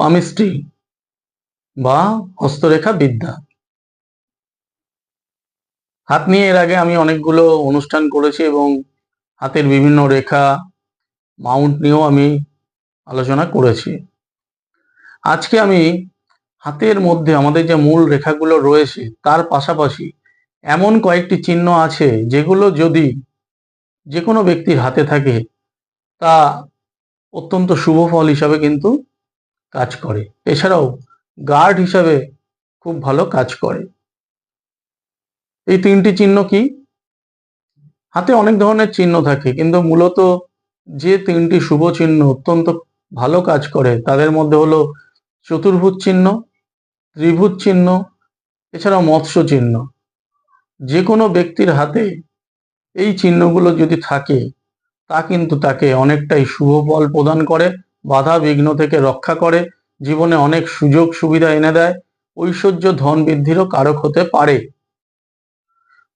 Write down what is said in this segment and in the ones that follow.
Palmistry বা হস্তরেখা বিদ্যা। হাত নিয়ে এর আগে আমি অনেকগুলো অনুষ্ঠান করেছি এবং হাতের বিভিন্ন রেখা মাউন্ট নিয়েও আমি আলোচনা করেছি। আজকে আমি হাতের মধ্যে আমাদের যে মূল রেখাগুলো রয়েছে তার পাশাপাশি এমন কয়েকটি চিহ্ন আছে যেগুলো যদি যে কোনো ব্যক্তির হাতে থাকে তা অত্যন্ত শুভ ফল হিসাবে কিন্তু কাজ করে। এছাড়াও গার্ড হিসাবে খুব ভালো কাজ করে। এই তিনটি চিহ্ন কি? হাতে অনেক ধরনের চিহ্ন থাকে, কিন্তু মূলত যে তিনটি শুভ চিহ্ন অত্যন্ত ভালো কাজ করে তাদের মধ্যে হলো চতুর্ভুজ চিহ্ন, ত্রিভুজ চিহ্ন, এছাড়াও মৎস্য চিহ্ন। যে কোনো ব্যক্তির হাতে এই চিহ্নগুলো যদি থাকে তা কিন্তু তাকে অনেকটাই শুভ ফল প্রদান করে, বাধা বিঘ্ন থেকে রক্ষা করে, জীবনে অনেক সুযোগ সুবিধা এনে দেয়, ঐশ্বর্য ধন বৃদ্ধিরও কারক হতে পারে।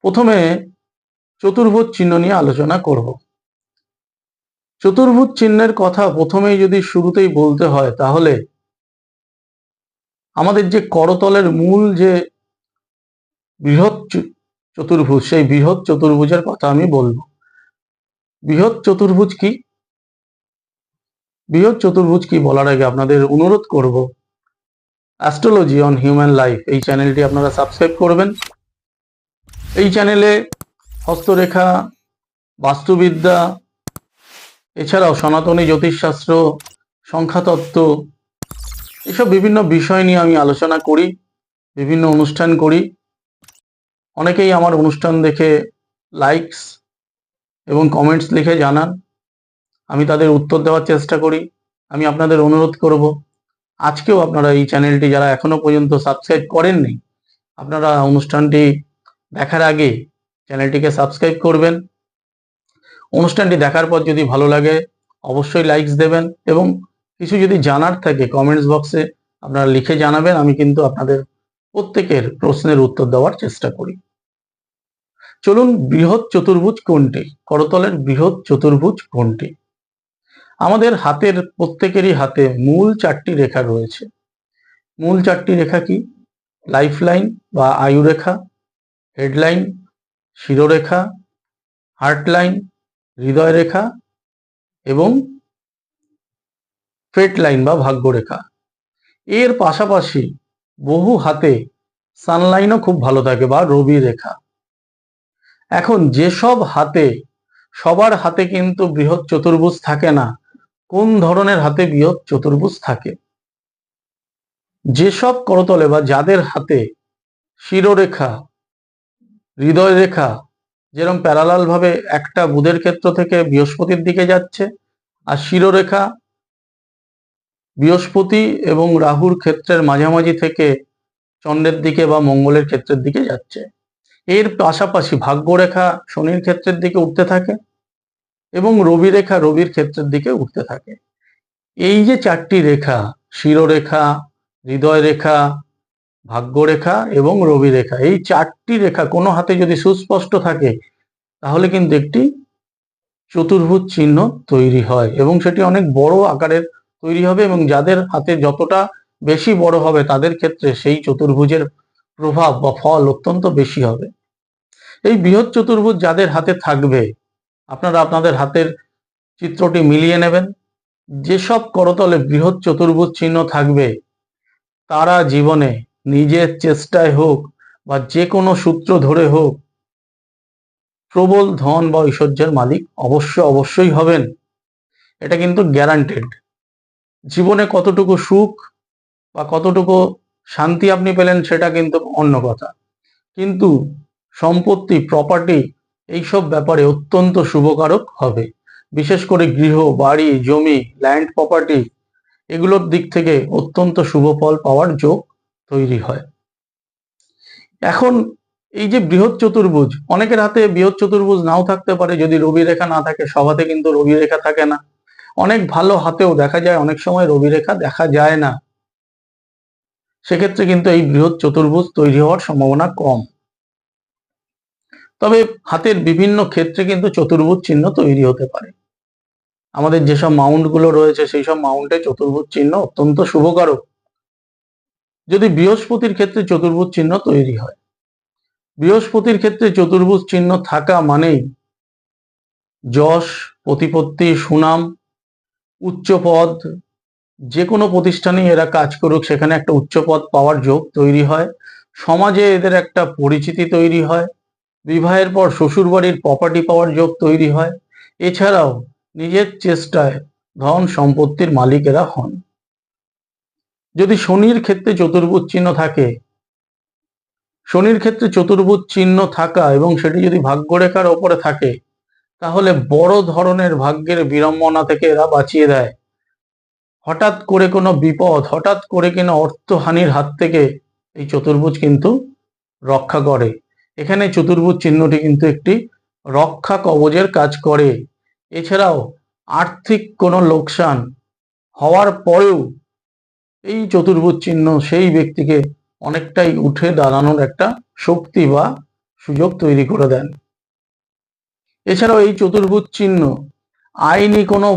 প্রথমে চতুর্ভুজ চিহ্ন নিয়ে আলোচনা করব। চতুর্ভুজ চিহ্নের কথা প্রথমেই যদি শুরুতেই বলতে হয় তাহলে আমাদের যে করতলের মূল যে বৃহৎ চতুর্ভুজ, সেই বৃহৎ চতুর্ভুজের কথা আমি বলবো। বৃহৎ চতুর্ভুজ কি? বৃহৎ চতুর্ভুজ কি বলার আগে আপনাদের অনুরোধ করব, অ্যাস্ট্রোলজি অন হিউম্যান লাইফ এই চ্যানেলটি আপনারা সাবস্ক্রাইব করবেন। এই চ্যানেলে হস্তরেখা, বাস্তুবিদ্যা, এছাড়াও সনাতনী জ্যোতিষশাস্ত্র, সংখ্যাতত্ত্ব, এসব বিভিন্ন বিষয় নিয়ে আমি আলোচনা করি, বিভিন্ন অনুষ্ঠান করি। অনেকেই আমার অনুষ্ঠান দেখে লাইকস এবং কমেন্টস লিখে জানান, আমি তাদের উত্তর দেওয়ার চেষ্টা করি। আমি আপনাদের অনুরোধ করব, আজকেও আপনারা এই চ্যানেলটি যারা এখনো পর্যন্ত সাবস্ক্রাইব করেননি, আপনারা অনুষ্ঠানটি দেখার আগে চ্যানেলটিকে সাবস্ক্রাইব করবেন। অনুষ্ঠানটি দেখার পর যদি ভালো লাগে অবশ্যই লাইকস দেবেন, এবং কিছু যদি জানার থাকে কমেন্টস বক্সে আপনারা লিখে জানাবেন। আমি কিন্তু আপনাদের প্রত্যেকের প্রশ্নের উত্তর দেওয়ার চেষ্টা করি। চলুন, বৃহৎ চতুর্ভুজ কোনটি? করতলের বৃহৎ চতুর্ভুজ কোনটি? আমাদের হাতের প্রত্যেকেরই হাতে মূল চারটি রেখা রয়েছে। মূল চারটি রেখা কি? লাইফ লাইন বা আয়ু রেখা, হেডলাইন শিরোরেখা, হার্ট লাইন হৃদয় রেখা, এবং ফেট লাইন বা ভাগ্য রেখা। এর পাশাপাশি বহু হাতে সানলাইনও খুব ভালো থাকে বা রবি রেখা। এখন যেসব হাতে, সবার হাতে কিন্তু বৃহৎ চতুর্ভুজ থাকে না। কোন ধরনের হাতে বৃহৎ চতুর্ভুজ থাকে? যেসব করতলে বা যাদের হাতে শিরোরেখা, হৃদয় রেখা যেরকম প্যারালাল ভাবে একটা বুধের ক্ষেত্র থেকে বৃহস্পতির দিকে যাচ্ছে, আর শিরোরেখা বৃহস্পতি এবং রাহুর ক্ষেত্রের মাঝামাঝি থেকে চন্দ্রের দিকে বা মঙ্গলের ক্ষেত্রের দিকে যাচ্ছে। এর পাশাপাশি ভাগ্যরেখা শনির ক্ষেত্রের দিকে উঠতে থাকে এবং রবি রেখা রবির ক্ষেত্রের দিকে উঠতে থাকে। এই যে চারটি রেখা, শিরোরেখা, হৃদয় রেখা, ভাগ্যরেখা এবং রবি রেখা, এই চারটি রেখা কোনো হাতে যদি সুস্পষ্ট থাকে তাহলে কিন্তু একটি চতুর্ভুজ চিহ্ন তৈরি হয়, এবং সেটি অনেক বড় আকারের তৈরি হবে, এবং যাদের হাতে যতটা বেশি বড় হবে তাদের ক্ষেত্রে সেই চতুর্ভুজের প্রভাব বা ফল অত্যন্ত বেশি হবে। এই বৃহৎ চতুর্ভুজ যাদের হাতে থাকবে, আপনারা আপনাদের হাতের চিত্রটি মিলিয়ে নেবেন। যেসব করতলে বৃহৎ চতুর্ভুজ চিহ্ন থাকবে তারা জীবনে নিজের চেষ্টায় হোক বা যে কোনো সূত্র ধরে হোক প্রবল ধন বা ঐশ্বর্যের মালিক অবশ্যই হবেন। এটা কিন্তু গ্যারান্টেড। জীবনে কতটুকু সুখ বা কতটুকু শান্তি আপনি পেলেন সেটা কিন্তু অন্য কথা, কিন্তু সম্পত্তি, প্রপার্টি, এইসব ব্যাপারে অত্যন্ত শুভকারক হবে। বিশেষ করে গৃহ, বাড়ি, জমি, ল্যান্ড প্রপার্টি, এগুলোর দিক থেকে অত্যন্ত শুভ ফল পাওয়ার যোগ তৈরি হয়। এখন এই যে বৃহৎ চতুর্ভুজ, অনেকের হাতে বৃহৎ চতুর্ভুজ নাও থাকতে পারে যদি রবি রেখা না থাকে। সব হাতে কিন্তু রবি রেখা থাকে না। অনেক ভালো হাতেও দেখা যায় অনেক সময় রবি রেখা দেখা যায় না। সেক্ষেত্রে কিন্তু এই বৃহৎ চতুর্ভুজ তৈরি হওয়ার সম্ভাবনা কম। তবে হাতের বিভিন্ন ক্ষেত্রে কিন্তু চতুর্ভুজ চিহ্ন তৈরি হতে পারে। আমাদের যেসব মাউন্টগুলো রয়েছে সেই সব মাউন্টে চতুর্ভুজ চিহ্ন অত্যন্ত শুভকারক। যদি বৃহস্পতির ক্ষেত্রে চতুর্ভুজ চিহ্ন তৈরি হয়, বৃহস্পতির ক্ষেত্রে চতুর্ভুজ চিহ্ন থাকা মানেই যশ, প্রতিপত্তি, সুনাম, উচ্চ পদ, যে কোনো প্রতিষ্ঠানে এরা কাজ করুক সেখানে একটা উচ্চ পদ পাওয়ার যোগ তৈরি হয়, সমাজে এদের একটা পরিচিতি তৈরি হয়, বিবাহের পর শ্বশুরবাড়ির প্রপার্টি পাওয়ার যোগ তৈরি হয়, এছাড়াও নিজের চেষ্টায় ধন সম্পত্তির মালিক এরা হন। যদি শনির ক্ষেত্রে চতুর্ভুজ চিহ্ন থাকে, শনির ক্ষেত্রে চতুর্ভুজ চিহ্ন থাকা এবং সেটি যদি ভাগ্যরেখার ওপরে থাকে, তাহলে বড় ধরনের ভাগ্যের বিড়ম্বনা থেকে এরা বাঁচিয়ে দেয়। হঠাৎ করে কোনো বিপদ, হঠাৎ করে কোনো অর্থহানির হাত থেকে এই চতুর্ভুজ কিন্তু রক্ষা করে। এখানে চতুর্ভুজ চিহ্নটি কিন্তু একটি রক্ষা কবচের কাজ করে। এছাড়াও আর্থিক কোনো লোকসান হওয়ার পরেও এই চতুর্ভুজ চিহ্ন সেই ব্যক্তিকে অনেকটাই উঠে দাঁড়ানোর একটা শক্তি বা সুযোগ তৈরি করে দেন। এছাড়াও এই চতুর্ভুজ চিহ্ন আইনি কোনো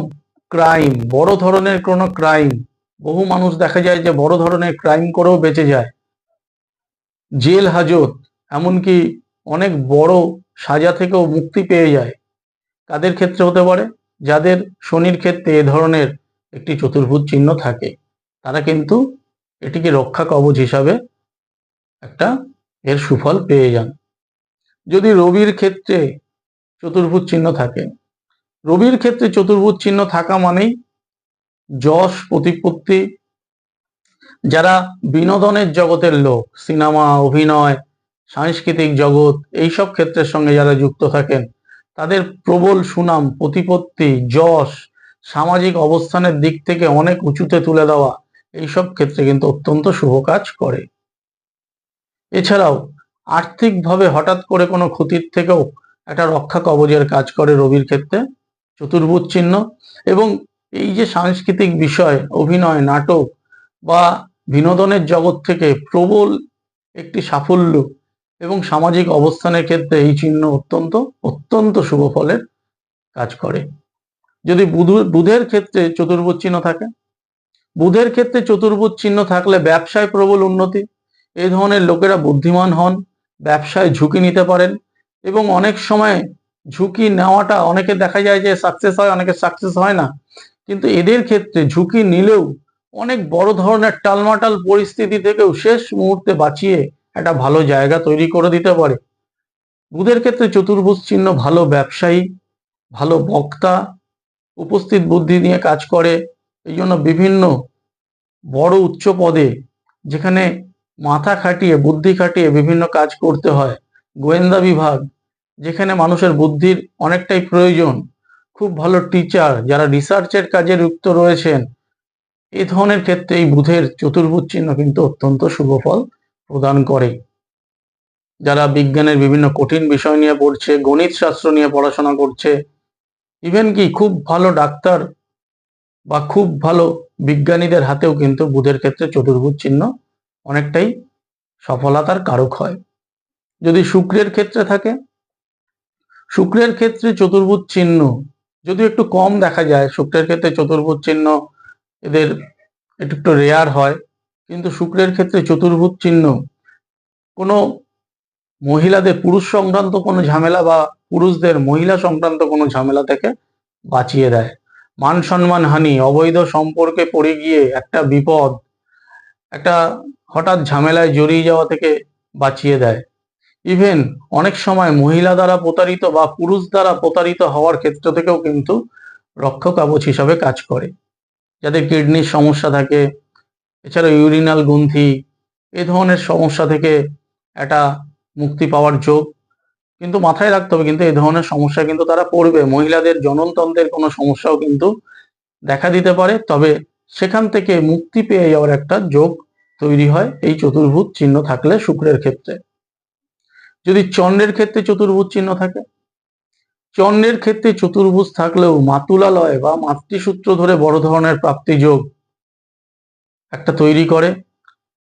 ক্রাইম, বড় ধরনের কোনো ক্রাইম, বহু মানুষ দেখা যায় যে বড় ধরনের ক্রাইম করেও বেঁচে যায়, জেল হাজত, এমনকি অনেক বড় সাজা থেকেও মুক্তি পেয়ে যায়। কাদের ক্ষেত্রে হতে পারে? যাদের শনির ক্ষেত্রে এ ধরনের একটি চতুর্ভুজ চিহ্ন থাকে, তারা কিন্তু এটিকে রক্ষা কবচ হিসাবে একটা এর সুফল পেয়ে যান। যদি রবির ক্ষেত্রে চতুর্ভুজ চিহ্ন থাকে, রবির ক্ষেত্রে চতুর্ভুজ চিহ্ন থাকা মানেই যশ, প্রতিপত্তি, যারা বিনোদনের জগতের লোক, সিনেমা, অভিনয়, সাংস্কৃতিক জগৎ, এইসব ক্ষেত্রের সঙ্গে যারা যুক্ত থাকেন, তাদের প্রবল সুনাম, প্রতিপত্তি, যশ, সামাজিক অবস্থানের দিক থেকে অনেক উঁচুতে তুলে দেওয়া, এইসব ক্ষেত্রে কিন্তু অত্যন্ত শুভ কাজ করে। এছাড়াও আর্থিকভাবে হঠাৎ করে কোনো ক্ষতির থেকেও একটা রক্ষা কবচের কাজ করে রবির ক্ষেত্রে চতুর্ভুজ চিহ্ন। এবং এই যে সাংস্কৃতিক বিষয়, অভিনয়, নাটক বা বিনোদনের জগৎ থেকে প্রবল একটি সাফল্য এবং সামাজিক অবস্থানের ক্ষেত্রে এই চিহ্ন অত্যন্ত অত্যন্ত শুভ ফলের কাজ করে। যদি বুধের ক্ষেত্রে চতুর্ভুজ চিহ্ন থাকে, বুধের ক্ষেত্রে চতুর্ভুজ চিহ্ন থাকলে ব্যবসায় প্রবল উন্নতি, এই ধরনের লোকেরা বুদ্ধিমান হন, ব্যবসায় ঝুঁকি নিতে পারেন এবং অনেক সময় ঝুঁকি নেওয়াটা অনেকে দেখা যায় যে সাকসেস হয়, অনেকে সাকসেস হয় না, কিন্তু এদের ক্ষেত্রে ঝুঁকি নিলেও অনেক বড় ধরনের টালমাটাল পরিস্থিতি থেকেও শেষ মুহূর্তে বাঁচিয়ে একটা ভালো জায়গা তৈরি করে দিতে পারে। বুধের ক্ষেত্রে চতুর্ভুজ চিহ্ন ভালো ব্যবসায়ী, ভালো বক্তা, উপস্থিত বুদ্ধি নিয়ে কাজ করে, এই জন্য বিভিন্ন বড় উচ্চ পদে যেখানে মাথা খাটিয়ে, বুদ্ধি খাটিয়ে বিভিন্ন কাজ করতে হয়, গোয়েন্দা বিভাগ যেখানে মানুষের বুদ্ধির অনেকটাই প্রয়োজন, খুব ভালো টিচার যারা রিসার্চের কাজে যুক্ত রয়েছেন, এই ধরনের ক্ষেত্রে এই বুধের চতুর্ভুজ চিহ্ন কিন্তু অত্যন্ত শুভ ফল প্রদান করে। যারা বিজ্ঞানের বিভিন্ন কঠিন বিষয় নিয়ে পড়ছে, গণিত শাস্ত্র নিয়ে পড়াশোনা করছে, ইভেন কি খুব ভালো ডাক্তার বা খুব ভালো বিজ্ঞানীদের হাতেও কিন্তু বুধের ক্ষেত্রে চতুর্ভুজ চিহ্ন অনেকটাই সফলতার কারক হয়। যদি শুক্রের ক্ষেত্রে থাকে, শুক্রের ক্ষেত্রে চতুর্ভুজ চিহ্ন যদিও একটু কম দেখা যায়, শুক্রের ক্ষেত্রে চতুর্ভুজ চিহ্ন এদের একটু রেয়ার হয়, কিন্তু শুক্রের ক্ষেত্রে চতুর্ভুজ চিহ্ন কোনো মহিলাদের পুরুষ সংক্রান্ত কোনো ঝামেলা বা পুরুষদের মহিলা সংক্রান্ত কোনো ঝামেলা থেকে বাঁচিয়ে দেয়। মান সম্মান হানি, অবৈধ সম্পর্কে পড়ে গিয়ে একটা বিপদ, একটা হঠাৎ ঝামেলায় জড়িয়ে যাওয়া থেকে বাঁচিয়ে দেয়। ইভেন অনেক সময় মহিলা দ্বারা প্রতারিত বা পুরুষ দ্বারা প্রতারিত হওয়ার ক্ষেত্র থেকেও কিন্তু রক্ষা কবচ হিসাবে কাজ করে। যাদের কিডনির সমস্যা থাকে, এছাড়া ইউরিনাল গ্রন্থি, এ ধরনের সমস্যা থেকে একটা মুক্তি পাওয়ার যোগ, কিন্তু মাথায় রাখতে হবে কিন্তু এই ধরনের সমস্যা কিন্তু তারা পড়বে। মহিলাদের জননতন্ত্রের কোনো সমস্যাও কিন্তু দেখা দিতে পারে, তবে সেখান থেকে মুক্তি পেয়ে যাওয়ার একটা যোগ তৈরি হয় এই চতুর্ভুজ চিহ্ন থাকলে শুক্রের ক্ষেত্রে। যদি চন্দ্রের ক্ষেত্রে চতুর্ভুজ চিহ্ন থাকে, চন্দ্রের ক্ষেত্রে চতুর্ভুজ থাকলেও মাতুলালয় বা মাতৃসূত্র ধরে বড় ধরনের প্রাপ্তি যোগ একটা তৈরি করে,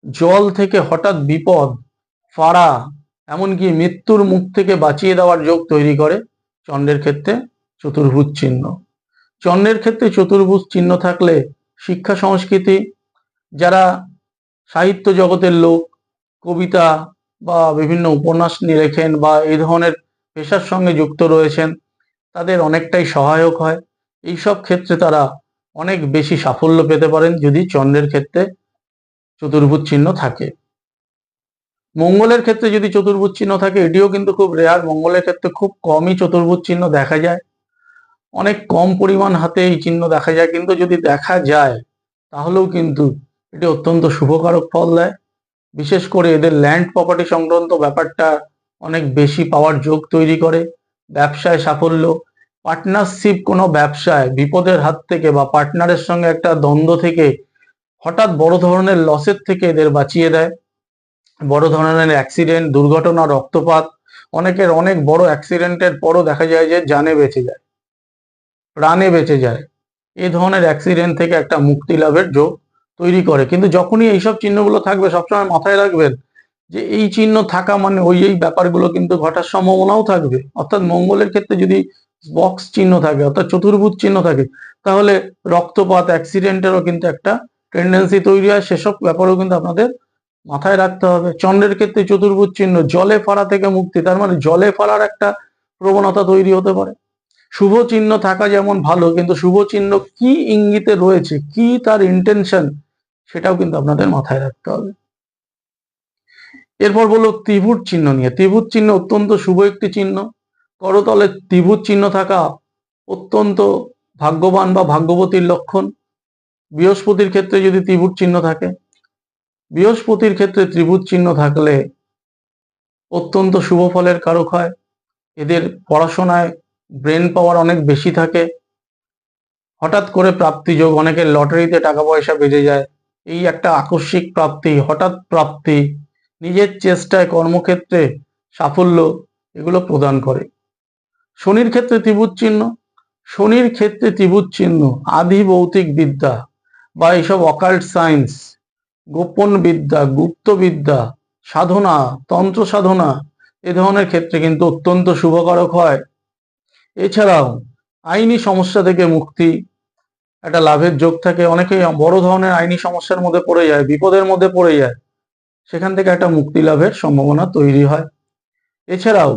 জল থেকে হঠাৎ বিপদ, ফাড়া, এমনকি মৃত্যুর মুখ থেকে বাঁচিয়ে দেওয়ার যোগ তৈরি করে চন্দ্রের ক্ষেত্রে চতুর্ভুজ চিহ্ন। চন্দ্রের ক্ষেত্রে চতুর্ভুজ চিহ্ন থাকলে শিক্ষা সংস্কৃতি, যারা সাহিত্য জগতের লোক, কবিতা বা বিভিন্ন উপন্যাস নিয়ে লেখেন বা এই ধরনের পেশার সঙ্গে যুক্ত রয়েছেন, তাদের অনেকটাই সহায়ক হয়। এইসব ক্ষেত্রে তারা অনেক বেশি সাফল্য পেতে পারেন যদি চন্দ্রের ক্ষেত্রে চতুর্ভুজ চিহ্ন থাকে। মঙ্গলের ক্ষেত্রে যদি চতুর্ভুজ চিহ্ন থাকে, এটিও কিন্তু খুব রেয়ার। মঙ্গলের ক্ষেত্রে খুব কমই চতুর্ভুজ চিহ্ন দেখা যায়, অনেক কম পরিমাণ হাতে এই চিহ্ন দেখা যায়, কিন্তু যদি দেখা যায় তাহলেও কিন্তু এটি অত্যন্ত শুভকারক ফল দেয়। বিশেষ করে এদের ল্যান্ড প্রপার্টি সংক্রান্ত ব্যাপারটা অনেক বেশি পাওয়ার যোগ তৈরি করে। ব্যবসায় সাফল্য, পার্টনারশিপ, কোনো ব্যবসায় বিপদের হাত থেকে বা পার্টনারের সঙ্গে একটা দ্বন্দ্ব থেকে হঠাৎ বড় ধরনের লসের থেকে এদের বাঁচিয়ে দেয়। বড় ধরনের অ্যাক্সিডেন্ট, দুর্ঘটনা, রক্তপাত, অনেকের অনেক বড় অ্যাক্সিডেন্টের পরও দেখা যায় যে জানে বেঁচে যায়, প্রাণে বেঁচে যায়। এই ধরনের অ্যাক্সিডেন্ট থেকে একটা মুক্তি লাভের যোগ তৈরি করে। কিন্তু যখনই এইসব চিহ্নগুলো থাকবে, সবসময় মাথায় রাখবেন যে এই চিহ্ন থাকা মানে এই ব্যাপারগুলো কিন্তু ঘটার সম্ভাবনাও থাকবে। অর্থাৎ মঙ্গলের ক্ষেত্রে যদি বক্স চিহ্ন থাকে, অর্থাৎ চতুর্ভুজ চিহ্ন থাকে, তাহলে রক্তপাত, অ্যাক্সিডেন্টেরও কিন্তু একটা টেন্ডেন্সি তৈরি হয়। সেসব ব্যাপারেও কিন্তু আপনাদের মাথায় রাখতে হবে। চন্দ্রের ক্ষেত্রে চতুর্ভুজ চিহ্ন, জলে ফাড়া থেকে মুক্তি, তার মানে জলে ফাড়ার একটা প্রবণতা তৈরি হতে পারে। শুভ চিহ্ন থাকা যেমন ভালো, কিন্তু শুভ চিহ্ন কি ইঙ্গিতে রয়েছে, কি তার ইন্টেনশন, সেটাও কিন্তু আপনাদের মাথায় রাখতে হবে। এরপর বললো ত্রিভুজ চিহ্ন নিয়ে। ত্রিভুজ চিহ্ন অত্যন্ত শুভ একটি চিহ্ন। করতলে ত্রিভুজ চিহ্ন থাকা অত্যন্ত ভাগ্যবান বা ভাগ্যবতীর লক্ষণ। বৃহস্পতির ক্ষেত্রে যদি ত্রিভুজ চিহ্ন থাকে, বৃহস্পতির ক্ষেত্রে ত্রিভুজ চিহ্ন থাকলে অত্যন্ত শুভ ফলের কারক হয়। এদের পড়াশোনায় ব্রেন পাওয়ার অনেক বেশি থাকে। হঠাৎ করে প্রাপ্তি যোগ, অনেকের লটারিতে টাকা পয়সা বেজে যায়, এই একটা আকস্মিক প্রাপ্তি, হঠাৎ প্রাপ্তি, নিজের চেষ্টায় কর্মক্ষেত্রে সাফল্য, এগুলো প্রদান করে। শনির ক্ষেত্রে ত্রিভুজ চিহ্ন, শনির ক্ষেত্রে ত্রিভুজ চিহ্ন আদি ভৌতিক বিদ্যা বা এইসব অকাল্ট সায়েন্স, গোপন বিদ্যা, গুপ্ত বিদ্যা, সাধনা, তন্ত্র সাধনা, এ ধরনের ক্ষেত্রে কিন্তু অত্যন্ত শুভকারক হয়। এছাড়াও আইনি সমস্যা থেকে মুক্তি, একটা লাভের যোগ থাকে। অনেকেই বড় ধরনের আইনি সমস্যার মধ্যে পড়ে যায়, বিপদের মধ্যে পড়ে যায়, সেখান থেকে একটা মুক্তি লাভের সম্ভাবনা তৈরি হয়। এছাড়াও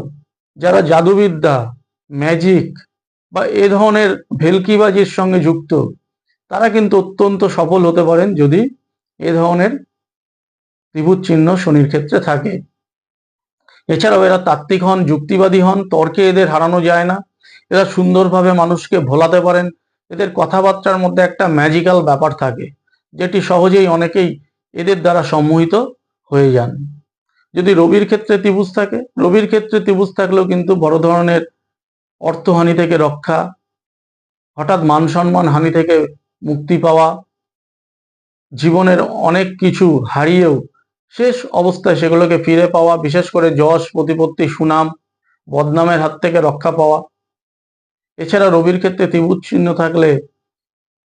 যারা জাদুবিদ্যা, ম্যাজিক বা এ ধরনের ভেলকিবাজির সঙ্গে যুক্ত, তারা কিন্তু অত্যন্ত সফল হতে পারেন যদি এ ধরনের ত্রিভুজ চিহ্ন শনির ক্ষেত্রে থাকে। এছাড়াও এরা তাত্ত্বিক হন, যুক্তিবাদী হন, তর্কে এদের হারানো যায় না। এরা সুন্দরভাবে মানুষকে ভোলাতে পারেন। এদের কথাবার্তার মধ্যে একটা ম্যাজিক্যাল ব্যাপার থাকে, যেটি সহজেই অনেকেই এদের দ্বারা সম্মোহিত হয়ে যান। যদি রবির ক্ষেত্রে ত্রিভুজ থাকে, রবির ক্ষেত্রে ত্রিভুজ থাকলেও কিন্তু বড় ধরনের অর্থহানি থেকে রক্ষা, হঠাৎ মান সম্মান হানি থেকে মুক্তি পাওয়া, জীবনের অনেক কিছু হারিয়েও শেষ অবস্থায় সেগুলোকে ফিরে পাওয়া, বিশেষ করে যশ, প্রতিপত্তি, সুনাম, বদনামের হাত থেকে রক্ষা পাওয়া। এছাড়া রবির ক্ষেত্রে ত্রিভুজ চিহ্ন থাকলে,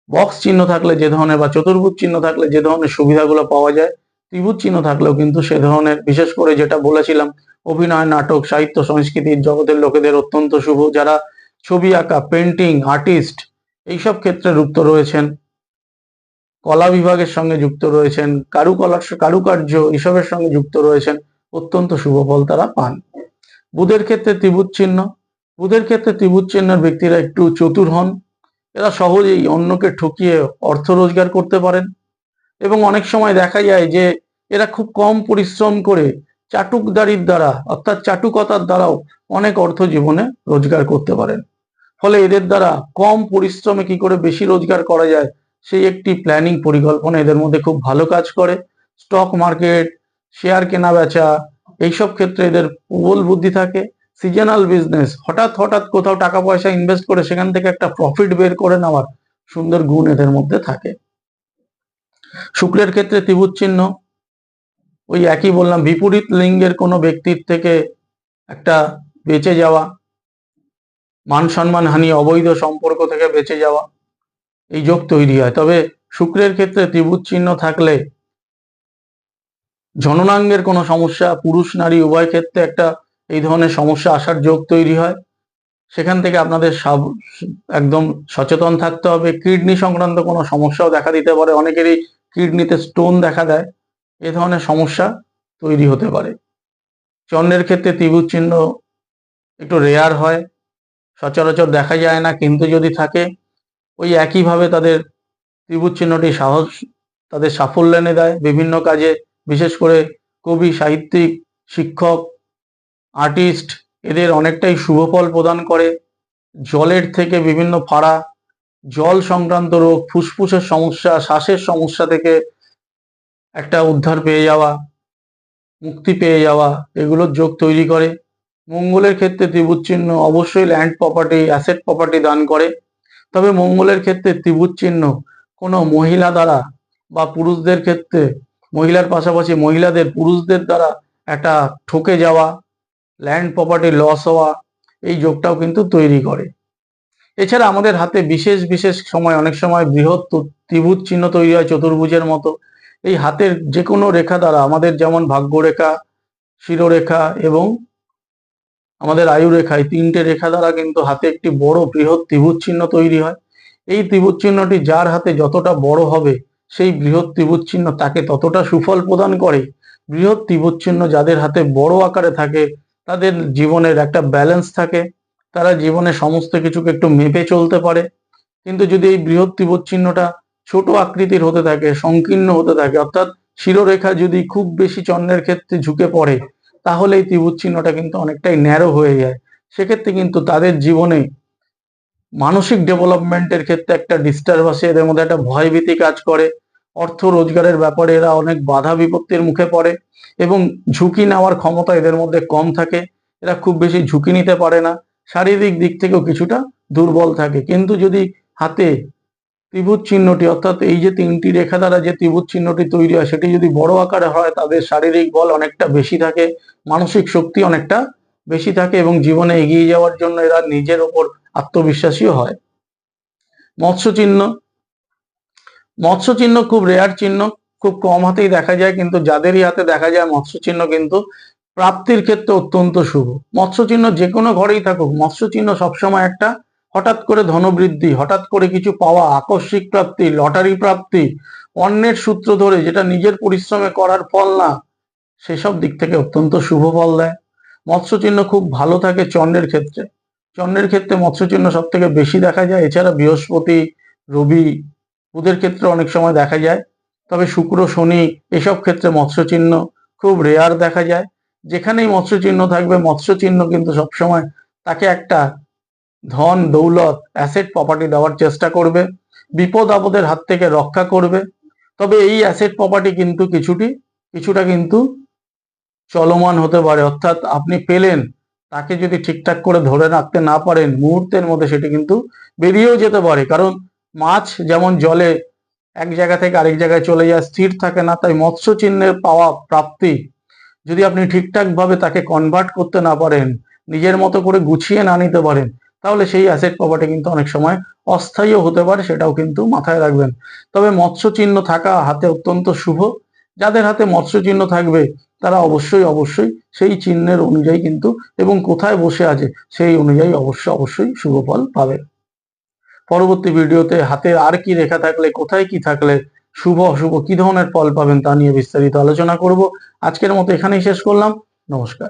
বক্স চিহ্ন থাকলে যে ধরনের বা চতুর্ভুজ চিহ্ন থাকলে যে ধরনের সুবিধাগুলো পাওয়া যায়, ত্রিভুজ চিহ্ন থাকলেও কিন্তু সে ধরনের, বিশেষ করে যেটা বলেছিলাম, অভিনয়, নাটক, সাহিত্য, সংস্কৃতির জগতের লোকেদের অত্যন্ত শুভ। যারা ছবি আঁকা, পেন্টিং, আর্টিস্ট, এইসব ক্ষেত্রে যুক্ত রয়েছেন, কলা বিভাগের সঙ্গে যুক্ত রয়েছেন, কারুকার্য এসবের সঙ্গে যুক্ত রয়েছেন, অত্যন্ত শুভ ফল তারা পান। বুধের ক্ষেত্রে ত্রিভুজ চিহ্ন, বুধের ক্ষেত্রে ত্রিভুজ চিহ্নের ব্যক্তিরা একটু চতুর হন। এরা সহজেই অন্যকে ঠকিয়ে অর্থ রোজগার করতে পারেন এবং অনেক সময় দেখা যায় যে এরা খুব কম পরিশ্রম করে চাটুকদারির দ্বারা, অর্থাৎ চাটুকতার দ্বারাও অনেক অর্থ জীবনে রোজগার করতে পারেন। ফলে এদের দ্বারা কম পরিশ্রমে কি করে বেশি রোজগার করা যায়, সেই একটি প্ল্যানিং, পরিকল্পনা এদের মধ্যে খুব ভালো কাজ করে। স্টক মার্কেট, শেয়ার কেনা বেচা, এইসব ক্ষেত্রে এদের প্রবল বুদ্ধি থাকে। সিজনাল বিজনেস, হঠাৎ হঠাৎ কোথাও টাকা পয়সা ইনভেস্ট করে সেখান থেকে একটা প্রফিট বের করে নেওয়ার সুন্দর গুণ এদের মধ্যে থাকে। শুক্রের ক্ষেত্রে ত্রিভুজ চিহ্ন, ওই একই বললাম, বিপরীত লিঙ্গের কোনো ব্যক্তির থেকে একটা বেঁচে যাওয়া, মান সম্মান হানি, অবৈধ সম্পর্ক থেকে বেঁচে যাওয়া, এই যোগ তৈরি হয়। তবে শুক্রের ক্ষেত্রে ত্রিভুজ চিহ্ন থাকলে জননাঙ্গের কোনো সমস্যা, পুরুষ নারী উভয় ক্ষেত্রে একটা এই ধরনের সমস্যা আসার যোগ তৈরি হয়। সেখান থেকে আপনাদের একদম সচেতন থাকতে হবে। কিডনি সংক্রান্ত কোনো সমস্যাও দেখা দিতে পারে, অনেকেরই কিডনিতে স্টোন দেখা দেয়, এ ধরনের সমস্যা তৈরি হতে পারে। চন্দ্রের ক্ষেত্রে ত্রিভুজ চিহ্ন একটু রেয়ার হয়, সচরাচর দেখা যায় না, কিন্তু যদি থাকে ওই একইভাবে তাদের ত্রিভুজ চিহ্নটি তাদের সাফল্য এনে দেয় বিভিন্ন কাজে। বিশেষ করে কবি, সাহিত্যিক, শিক্ষক, আর্টিস্ট এদের অনেকটাই শুভ ফল প্রদান করে। জলের থেকে বিভিন্ন ফাড়া, জল সংক্রান্ত রোগ, ফুসফুসের সমস্যা, শ্বাসের সমস্যা থেকে একটা উদ্ধার পেয়ে যাওয়া, মুক্তি পেয়ে যাওয়া, এগুলোর যোগ তৈরি করে। মঙ্গলের ক্ষেত্রে ত্রিভুজ চিহ্ন অবশ্যই ল্যান্ড প্রপার্টি, অ্যাসেট প্রপার্টি দান করে। তবে মঙ্গলের ক্ষেত্রে ত্রিভুজ চিহ্ন কোনো মহিলা দ্বারা বা পুরুষদের ক্ষেত্রে, মহিলার পাশাপাশি মহিলাদের পুরুষদের দ্বারা একটা ঠকে যাওয়া, ল্যান্ড প্রপার্টি লস হওয়া, এই যোগটাও কিন্তু তৈরি করে। এছাড়া আমাদের হাতে বিশেষ বিশেষ সময় অনেক সময় বৃহৎ ত্রিভুজ চিহ্ন তৈরি হয় চতুর্ভুজের মতো। এই হাতের যে কোনো রেখা দ্বারা আমাদের যেমন ভাগ্যরেখা, শিরোরেখা এবং আমাদের আয়ু রেখা, এই তিনটে রেখা দ্বারা কিন্তু হাতে একটি বড় বৃহৎ ত্রিভুজ চিহ্ন তৈরি হয়। এই ত্রিভুজ চিহ্নটি যার হাতে যতটা বড় হবে সেই বৃহৎ ত্রিভুজ চিহ্ন তাকে ততটা সুফল প্রদান করে। বৃহৎ ত্রিভুজ চিহ্ন যাদের হাতে বড় আকারে থাকে তাদের জীবনের একটা ব্যালেন্স থাকে, তারা জীবনে সমস্ত কিছুকে একটু মেপে চলতে পারে। কিন্তু যদি এই বৃহৎ ত্রিভুজ চিহ্নটা ছোট আকৃতির হতে থাকে, সংকীর্ণ হতে থাকে, অর্থাৎ শিরোরেখা যদি খুব বেশি চন্দ্রের ক্ষেত্রে ঝুঁকে পড়ে, তাহলে এই ত্রিভুজ চিহ্নটা কিন্তু অনেকটাই ন্যারো হয়ে যায়। সেক্ষেত্রে কিন্তু তাদের জীবনে মানসিক ডেভেলপমেন্টের ক্ষেত্রে একটা ডিস্টার্ব আসে, এদের মধ্যে একটা ভয়ভীতি কাজ করে, অর্থ রোজগারের ব্যাপারে এরা অনেক বাধা বিপত্তির মুখে পড়ে এবং ঝুঁকি নেওয়ার ক্ষমতা এদের মধ্যে কম থাকে। এরা খুব বেশি ঝুঁকি নিতে পারে না, শারীরিক দিক থেকেও কিছুটা দুর্বল থাকে। কিন্তু যদি হাতে ত্রিভুজ চিহ্নটি, অর্থাৎ এই যে তিনটি রেখা দ্বারা যে ত্রিভুজ চিহ্নটি তৈরি হয় সেটি যদি বড় আকারে হয়, তাদের শারীরিক বল অনেকটা বেশি থাকে, মানসিক শক্তি অনেকটা বেশি থাকে এবং জীবনে এগিয়ে যাওয়ার জন্য এরা নিজের ওপর আত্মবিশ্বাসীও হয়। মৎস্য চিহ্ন, মৎস্য চিহ্ন খুব রেয়ার চিহ্ন, খুব কম হাতেই দেখা যায়, কিন্তু যাদেরই হাতে দেখা যায় মৎস্য চিহ্ন কিন্তু প্রাপ্তির ক্ষেত্রে অত্যন্ত শুভ। মৎস্য চিহ্ন যে কোনো ঘরেই থাকুক, মৎস্য চিহ্ন সবসময় একটা হঠাৎ করে ধনবৃদ্ধি, হঠাৎ করে কিছু পাওয়া, আকস্মিক প্রাপ্তি, লটারি প্রাপ্তি, অন্যের সূত্র ধরে যেটা নিজের পরিশ্রমে করার ফল না, সেসব দিক থেকে অত্যন্ত শুভ ফল দেয়। মৎস্য চিহ্ন খুব ভালো থাকে চন্দ্রের ক্ষেত্রে, চন্দ্রের ক্ষেত্রে মৎস্য চিহ্ন সব থেকে বেশি দেখা যায়। এছাড়া বৃহস্পতি, রবি, বুধের ক্ষেত্রে অনেক সময় দেখা যায়। তবে শুক্র, শনি এসব ক্ষেত্রে মৎস্য চিহ্ন খুব রেয়ার দেখা যায়। যেখানেই মৎস্য চিহ্ন থাকবে, মৎস্য চিহ্ন কিন্তু সবসময় তাকে একটা ধন, দৌলত, অ্যাসেট প্রপার্টি দেওয়ার চেষ্টা করবে, বিপদ আপদের হাত থেকে রক্ষা করবে। তবে এই অ্যাসেট প্রপার্টি কিন্তু কিছুটা কিন্তু চলমান হতে পারে, অর্থাৎ আপনি পেলেন, তাকে যদি ঠিকঠাক করে ধরে রাখতে না পারেন, মুহূর্তের মধ্যে সেটি কিন্তু বেরিয়েও যেতে পারে। কারণ মাছ যেমন জলে এক জায়গা থেকে আরেক জায়গায় চলে যায়, স্থির থাকে না, তাই মৎস্য চিহ্নের পাওয়া প্রাপ্তি যদি আপনি ঠিকঠাক ভাবে তাকে কনভার্ট করতে না পারেন, নিজের মতো করে গুছিয়ে না নিতে পারেন, তাহলে সেই অ্যাসেট প্রপার্টি কিন্তু অনেক সময় অস্থায়ীও হতে পারে, সেটাও কিন্তু মাথায় রাখবেন। তবে মৎস্য চিহ্ন থাকা হাতে অত্যন্ত শুভ। যাদের হাতে মৎস্য চিহ্ন থাকবে তারা অবশ্যই সেই চিহ্নের অনুযায়ী কিন্তু, এবং কোথায় বসে আছে সেই অনুযায়ী অবশ্যই শুভ ফল পাবে। পরবর্তী ভিডিওতে হাতে আর কি রেখা থাকলে, কোথায় কি থাকলে শুভ অশুভ কি ধরনের ফল পাবেন তা নিয়ে বিস্তারিত আলোচনা করব। আজকের মতো এখানেই শেষ করলাম। নমস্কার।